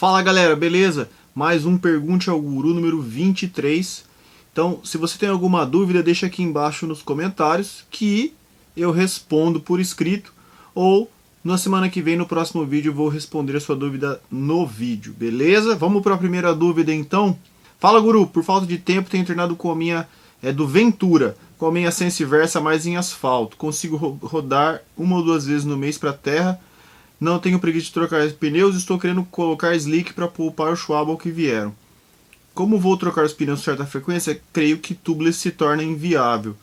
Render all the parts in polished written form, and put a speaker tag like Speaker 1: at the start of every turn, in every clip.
Speaker 1: Fala galera, beleza? Mais um Pergunte ao Guru número 23. Então, se você tem alguma dúvida, deixa aqui embaixo nos comentários que eu respondo por escrito, ou na semana que vem, no próximo vídeo, eu vou responder a sua dúvida no vídeo, beleza? Vamos para a primeira dúvida então. Fala Guru, por falta de tempo tenho treinado com a minha do Ventura, com a minha Sense Versa mais em asfalto. Consigo rodar uma ou duas vezes no mês para terra. Não tenho preguiça de trocar pneus e estou querendo colocar slick para poupar o Schwalbe que vieram. Como vou trocar os pneus com certa frequência, creio que tubeless se torna inviável.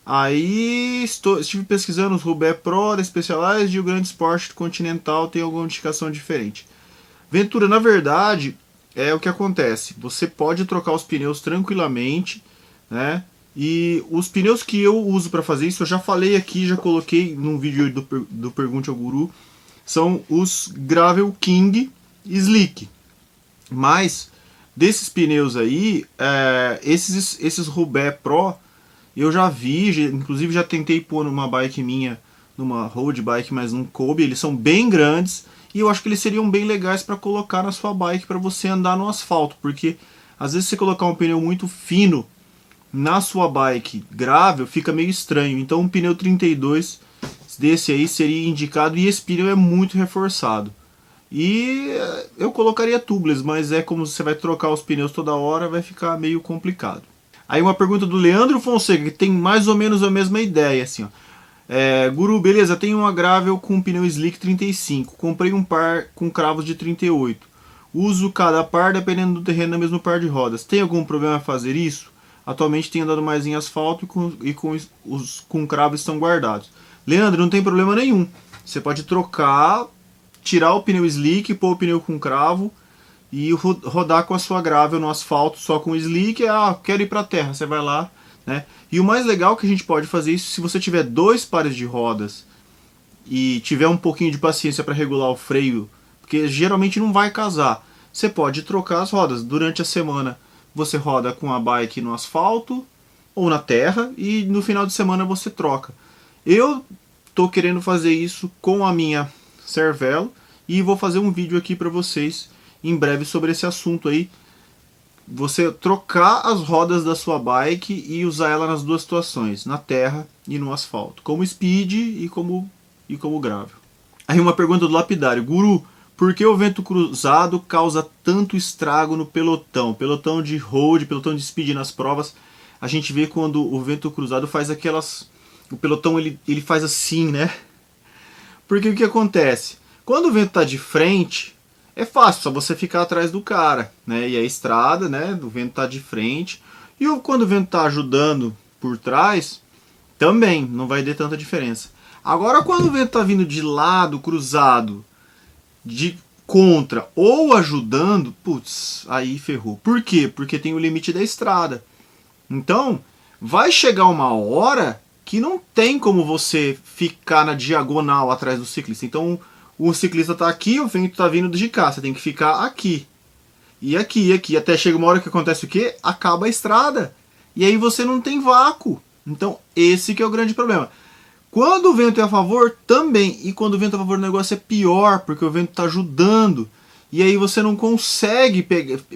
Speaker 1: Aí estive pesquisando os Roubaix Pro da Specialized e o Grande Sport Continental tem alguma indicação diferente. Ventura, na verdade, é o que acontece. Você pode trocar os pneus tranquilamente, né? E os pneus que eu uso para fazer isso, eu já falei aqui, já coloquei num vídeo do Pergunte ao Guru, são os Gravel King Slick. Mas desses pneus aí, esses Roubaix Pro, eu já vi, inclusive já tentei pôr numa bike minha, numa road bike, mas não coube. Eles são bem grandes e eu acho que eles seriam bem legais para colocar na sua bike para você andar no asfalto, porque às vezes você colocar um pneu muito fino na sua bike gravel fica meio estranho. Então um pneu 32 desse aí seria indicado, e esse pneu é muito reforçado. E eu colocaria tubeless, mas como você vai trocar os pneus toda hora, vai ficar meio complicado. Aí uma pergunta do Leandro Fonseca, que tem mais ou menos a mesma ideia, assim, ó. Guru, beleza, tenho uma gravel com pneu slick 35, comprei um par com cravos de 38. Uso cada par dependendo do terreno no mesmo par de rodas. Tem algum problema fazer isso? Atualmente tenho andado mais em asfalto e com cravos estão guardados. Leandro, não tem problema nenhum. Você pode trocar, tirar o pneu slick, pôr o pneu com cravo e rodar com a sua gravel no asfalto só com slick. Quero ir para a terra, você vai lá, né? E o mais legal que a gente pode fazer isso, se você tiver dois pares de rodas e tiver um pouquinho de paciência para regular o freio, porque geralmente não vai casar, você pode trocar as rodas. Durante a semana você roda com a bike no asfalto ou na terra e no final de semana você troca. Eu tô querendo fazer isso com a minha Cervelo e vou fazer um vídeo aqui para vocês em breve sobre esse assunto aí. Você trocar as rodas da sua bike e usar ela nas duas situações, na terra e no asfalto, como speed e como gravel. Aí uma pergunta do Lapidário: Guru, por que o vento cruzado causa tanto estrago no pelotão? Pelotão de road, pelotão de speed nas provas, a gente vê quando o vento cruzado faz aquelas... O pelotão ele faz assim, né? Porque o que acontece? Quando o vento está de frente, é fácil, só você ficar atrás do cara, né? E a estrada, né? O vento está de frente. E quando o vento está ajudando por trás, também não vai ter tanta diferença. Agora, quando o vento está vindo de lado, cruzado, de contra ou ajudando, putz, aí ferrou. Por quê? Porque tem o limite da estrada. Então, vai chegar uma hora que não tem como você ficar na diagonal atrás do ciclista. Então o ciclista está aqui, o vento está vindo de cá, você tem que ficar aqui. E aqui, e aqui. Até chega uma hora que acontece o quê? Acaba a estrada. E aí você não tem vácuo. Então esse que é o grande problema. Quando o vento é a favor, também. E quando o vento é a favor, o negócio é pior, porque o vento está ajudando. E aí você não consegue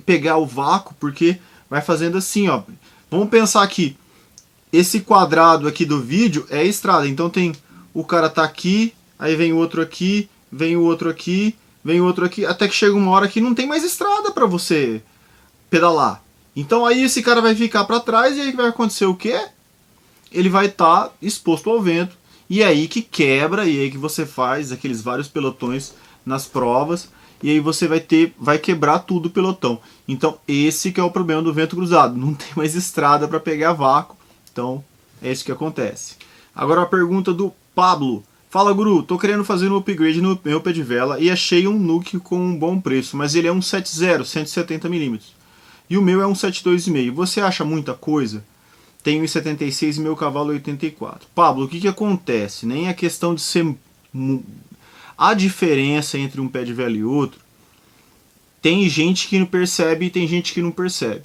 Speaker 1: pegar o vácuo, porque vai fazendo assim, ó. Vamos pensar aqui. Esse quadrado aqui do vídeo é a estrada, então tem o cara tá aqui, aí vem o outro aqui, vem o outro aqui, vem o outro aqui, até que chega uma hora que não tem mais estrada para você pedalar. Então aí esse cara vai ficar para trás e aí vai acontecer o quê? Ele vai estar exposto ao vento, e é aí que quebra, e é aí que você faz aqueles vários pelotões nas provas, e aí você vai quebrar tudo o pelotão. Então esse que é o problema do vento cruzado, não tem mais estrada para pegar vácuo. Então, é isso que acontece. Agora a pergunta do Pablo. Fala, Guru, tô querendo fazer um upgrade no meu pé de vela e achei um Nuke com um bom preço, mas ele é um 7.0, 170mm. E o meu é um 7.2,5. Você acha muita coisa? Tenho 1,76 e meu cavalo 84. Pablo, o que acontece? Nem a questão de ser... A diferença entre um pé de vela e outro, tem gente que não percebe e tem gente que não percebe.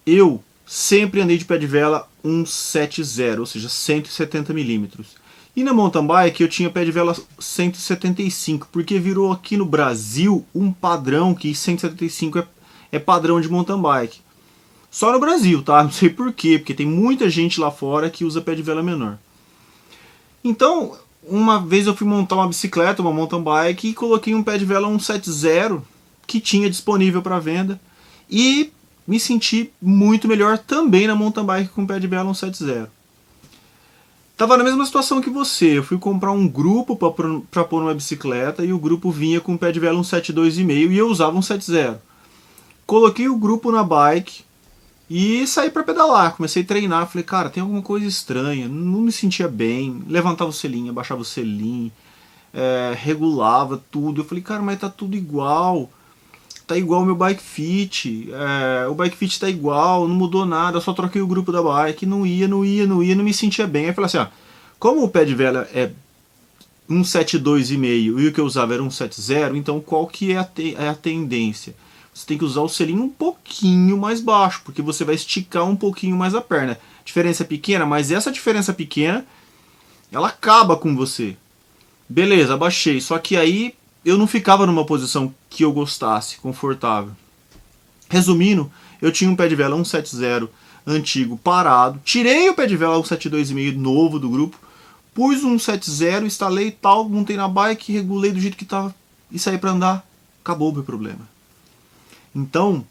Speaker 1: Eu sempre andei de pé de vela 1.70, ou seja, 170mm. E na mountain bike eu tinha pé de vela 175, porque virou aqui no Brasil um padrão que 175 é padrão de mountain bike. Só no Brasil, tá? Não sei por quê, porque tem muita gente lá fora que usa pé de vela menor. Então, uma vez eu fui montar uma bicicleta, uma mountain bike, e coloquei um pé de vela 170 que tinha disponível para venda. E me senti muito melhor também na mountain bike com pé de vela 170. Tava na mesma situação que você, eu fui comprar um grupo para pôr numa bicicleta e o grupo vinha com pé de vela 172,5 e eu usava 170. Coloquei o grupo na bike e saí para pedalar, comecei a treinar, falei, cara, tem alguma coisa estranha, não me sentia bem, levantava o selim, abaixava o selim, regulava tudo, eu falei, cara, mas tá tudo igual. Tá igual o meu bike fit, o bike fit tá igual, não mudou nada, eu só troquei o grupo da bike, não me sentia bem. Aí eu falei assim, como o pé de vela é 172,5 e o que eu usava era 170, então qual que é a tendência? Você tem que usar o selinho um pouquinho mais baixo, porque você vai esticar um pouquinho mais a perna. Diferença pequena, mas essa diferença pequena, ela acaba com você. Beleza, abaixei, só que aí eu não ficava numa posição que eu gostasse, confortável. Resumindo, eu tinha um pé de vela 170 antigo parado, tirei o pé de vela 172,5 novo do grupo, pus um 170, instalei tal, montei na bike, regulei do jeito que estava e saí para andar. Acabou o meu problema. Então,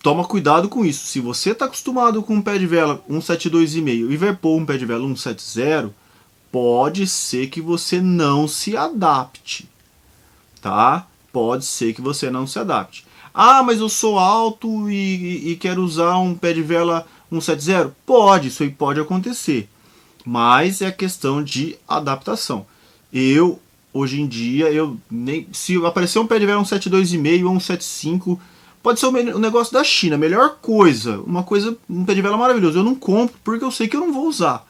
Speaker 1: toma cuidado com isso. Se você está acostumado com um pé de vela 172,5 e vai pôr um pé de vela 170, pode ser que você não se adapte, tá? Pode ser que você não se adapte. Ah, mas eu sou alto e quero usar um pé de vela 170? Pode, isso aí pode acontecer. Mas é questão de adaptação. Hoje em dia, se aparecer um pé de vela 172,5 ou 175, pode ser o negócio da China, melhor coisa, um pé de vela maravilhoso. Eu não compro porque eu sei que eu não vou usar.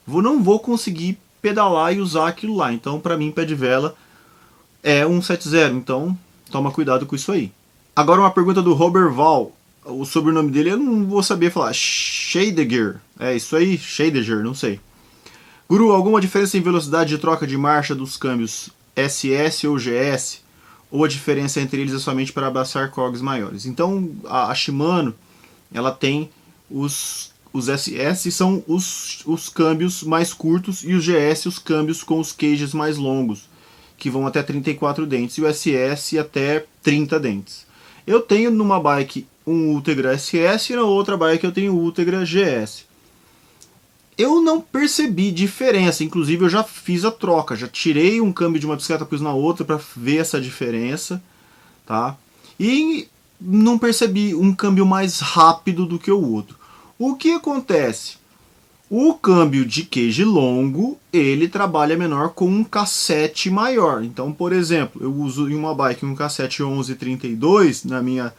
Speaker 1: Não vou conseguir pedalar e usar aquilo lá. Então, para mim, pé de vela é 170. Então, toma cuidado com isso aí. Agora, uma pergunta do Robert Val. O sobrenome dele eu não vou saber falar. Scheidegger. É isso aí? Scheidegger, não sei. Guru, alguma diferença em velocidade de troca de marcha dos câmbios SS ou GS? Ou a diferença entre eles é somente para abraçar cogs maiores? Então, a Shimano, ela tem os SS são os câmbios mais curtos e os GS os câmbios com os cages mais longos, que vão até 34 dentes, e o SS até 30 dentes. Eu tenho numa bike um Ultegra SS e na outra bike eu tenho o Ultegra GS. Eu não percebi diferença, inclusive eu já fiz a troca, já tirei um câmbio de uma bicicleta, pus na outra para ver essa diferença, tá? E não percebi um câmbio mais rápido do que o outro. O que acontece? O câmbio de cage longo, ele trabalha menor com um cassete maior. Então, por exemplo, eu uso em uma bike um cassete 1132, na minha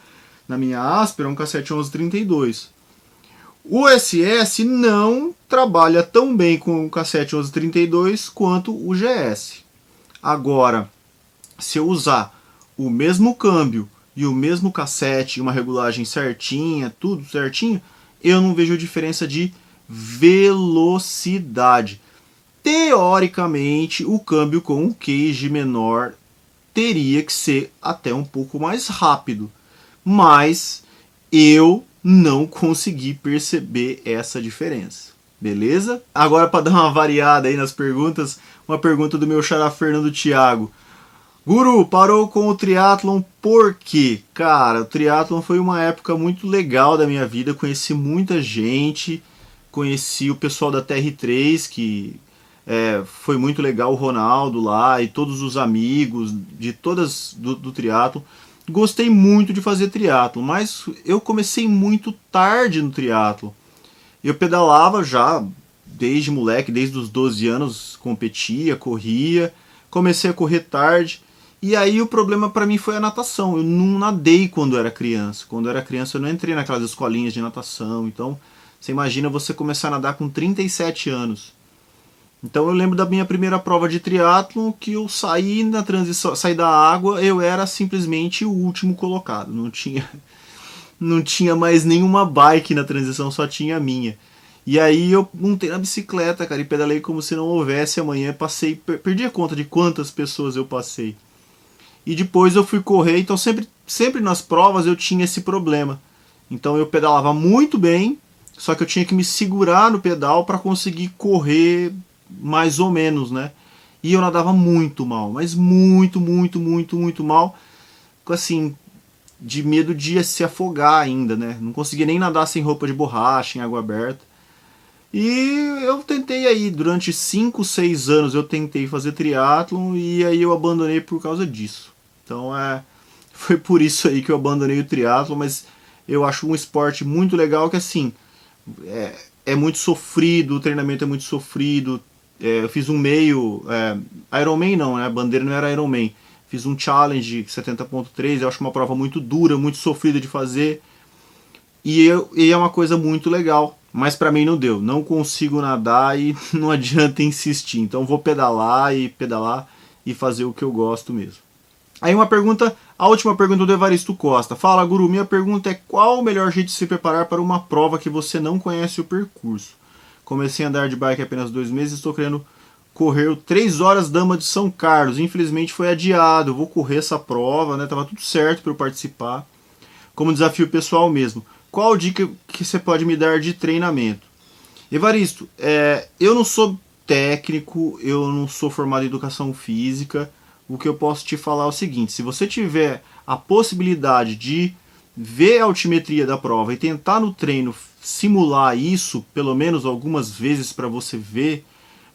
Speaker 1: Aspera, um cassete 1132. O SS não trabalha tão bem com o cassete 1132 quanto o GS. Agora, se eu usar o mesmo câmbio e o mesmo cassete, uma regulagem certinha, tudo certinho, eu não vejo diferença de velocidade. Teoricamente, o câmbio com um cage menor teria que ser até um pouco mais rápido, mas eu não consegui perceber essa diferença. Beleza? Agora, para dar uma variada aí nas perguntas, uma pergunta do meu xará Fernando Thiago. Guru, parou com o triatlon por quê? Cara, o triatlon foi uma época muito legal da minha vida, conheci muita gente, conheci o pessoal da TR3, que foi muito legal, o Ronaldo lá e todos os amigos de todas do triatlon. Gostei muito de fazer triatlon, mas eu comecei muito tarde no triatlon. Eu pedalava já desde moleque, desde os 12 anos, competia, corria, comecei a correr tarde. E aí o problema para mim foi a natação. Eu não nadei quando era criança. Quando eu era criança eu não entrei naquelas escolinhas de natação. Então, você imagina você começar a nadar com 37 anos. Então eu lembro da minha primeira prova de triatlon, que eu saí na transição, saí da água, eu era simplesmente o último colocado. Não tinha mais nenhuma bike na transição, só tinha a minha. E aí eu montei na bicicleta, cara, e pedalei como se não houvesse amanhã. Passei, perdi a conta de quantas pessoas eu passei. E depois eu fui correr, então sempre nas provas eu tinha esse problema. Então eu pedalava muito bem, só que eu tinha que me segurar no pedal para conseguir correr mais ou menos, né? E eu nadava muito mal, mas muito, muito, muito, muito mal. Assim, de medo de se afogar ainda, né? Não conseguia nem nadar sem roupa de borracha, em água aberta. E eu tentei aí, durante 5, 6 anos eu tentei fazer triatlon e aí eu abandonei por causa disso. Então foi por isso aí que eu abandonei o triatlon, mas eu acho um esporte muito legal que assim, é muito sofrido, o treinamento é muito sofrido. Eu fiz um meio, Ironman não, né? A bandeira não era Ironman. Fiz um challenge 70.3, eu acho uma prova muito dura, muito sofrida de fazer. E é uma coisa muito legal, mas pra mim não deu. Não consigo nadar e não adianta insistir. Então vou pedalar e fazer o que eu gosto mesmo. Aí a última pergunta do Evaristo Costa. Fala, Guru, minha pergunta é qual o melhor jeito de se preparar para uma prova que você não conhece o percurso? Comecei a andar de bike há apenas 2 meses e estou querendo correr o 3 horas Dama de São Carlos. Infelizmente foi adiado. Eu vou correr essa prova, né? Tava tudo certo para eu participar. Como desafio pessoal mesmo. Qual dica que você pode me dar de treinamento? Evaristo, eu não sou técnico, eu não sou formado em educação física. O que eu posso te falar é o seguinte: se você tiver a possibilidade de ver a altimetria da prova e tentar no treino simular isso, pelo menos algumas vezes para você ver,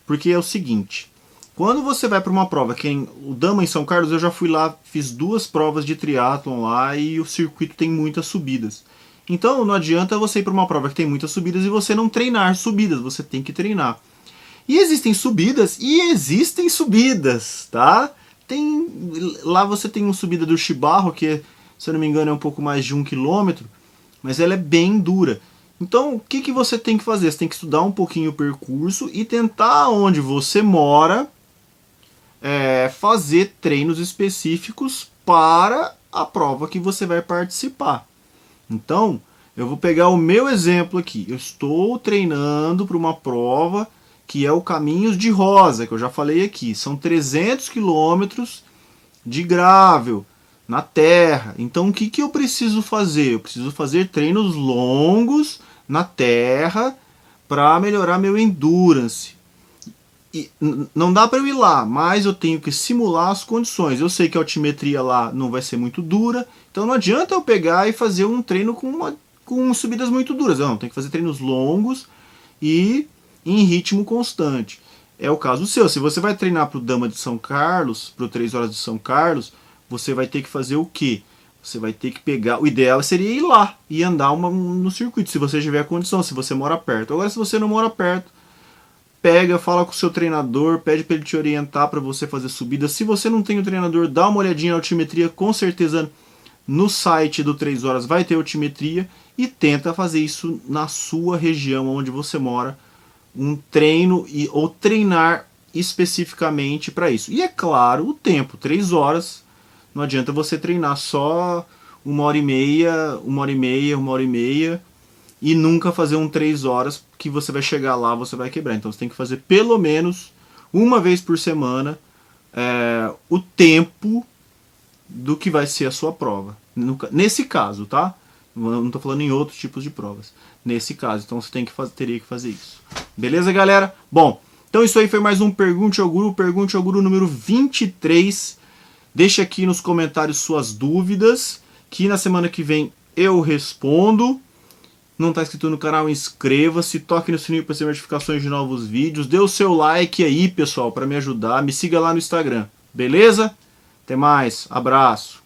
Speaker 1: porque é o seguinte, quando você vai para uma prova, o Dama em São Carlos, eu já fui lá, fiz 2 provas de triatlon lá e o circuito tem muitas subidas. Então não adianta você ir para uma prova que tem muitas subidas e você não treinar subidas, você tem que treinar. E existem subidas, tá? Lá você tem uma subida do Chibarro, que se eu não me engano é um pouco mais de 1 quilômetro, mas ela é bem dura. Então o que você tem que fazer? Você tem que estudar um pouquinho o percurso e tentar onde você mora fazer treinos específicos para a prova que você vai participar. Então, eu vou pegar o meu exemplo aqui. Eu estou treinando para uma prova que é o Caminhos de Rosa, que eu já falei aqui. São 300 quilômetros de gravel na terra. Então, o que eu preciso fazer? Eu preciso fazer treinos longos na terra para melhorar meu endurance. E não dá para eu ir lá, mas eu tenho que simular as condições. Eu sei que a altimetria lá não vai ser muito dura, então não adianta eu pegar e fazer um treino com subidas muito duras. Não, tem que fazer treinos longos e em ritmo constante. É o caso seu. Se você vai treinar para o Dama de São Carlos, para o 3 horas de São Carlos, você vai ter que fazer o quê? Você vai ter que pegar... O ideal seria ir lá e andar no circuito, se você tiver condição, se você mora perto. Agora, se você não mora perto, pega, fala com o seu treinador, pede para ele te orientar para você fazer subida. Se você não tem o treinador, dá uma olhadinha na altimetria, com certeza no site do 3 horas vai ter altimetria e tenta fazer isso na sua região onde você mora, um treino ou treinar especificamente para isso. E é claro, o tempo, 3 horas, não adianta você treinar só 1h30, 1h30 e nunca fazer um 3 horas, que você vai chegar lá, você vai quebrar. Então você tem que fazer pelo menos uma vez por semana o tempo do que vai ser a sua prova. Nesse caso, tá? Não estou falando em outros tipos de provas. Nesse caso, então você teria que fazer isso. Beleza, galera? Bom, então isso aí foi mais um Pergunte ao Guru número 23. Deixa aqui nos comentários suas dúvidas, que na semana que vem eu respondo. Não está inscrito no canal, inscreva-se, toque no sininho para receber notificações de novos vídeos, dê o seu like aí, pessoal, para me ajudar, me siga lá no Instagram, beleza? Até mais, abraço!